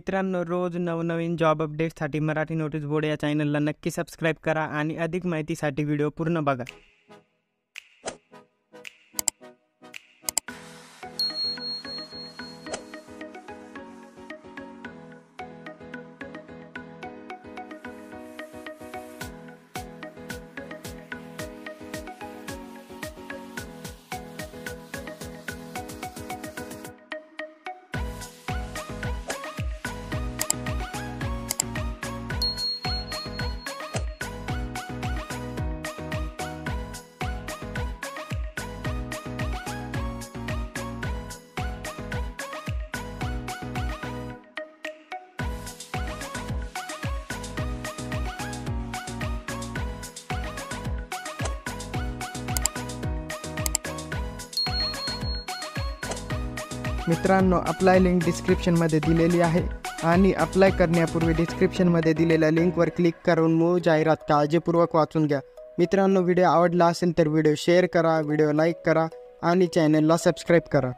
मित्रांनो, रोज नवनवीन जॉब अपडेट्ससाठी मराठी नोटीस बोर्ड या चॅनलला नक्की सबस्क्राईब करा आणि अधिक माहितीसाठी व्हिडिओ पूर्ण बघा. मित्रांनो, अप्लाय लिंक डिस्क्रिप्शनमध्ये दिलेली आहे आणि अप्लाय करण्यापूर्वी डिस्क्रिप्शनमध्ये दिलेल्या लिंकवर क्लिक करून मूळ जाहिरात काळजीपूर्वक वाचून घ्या. मित्रांनो, व्हिडिओ आवडला असेल तर व्हिडिओ शेअर करा, व्हिडिओ लाईक करा आणि चॅनलला सबस्क्राईब करा.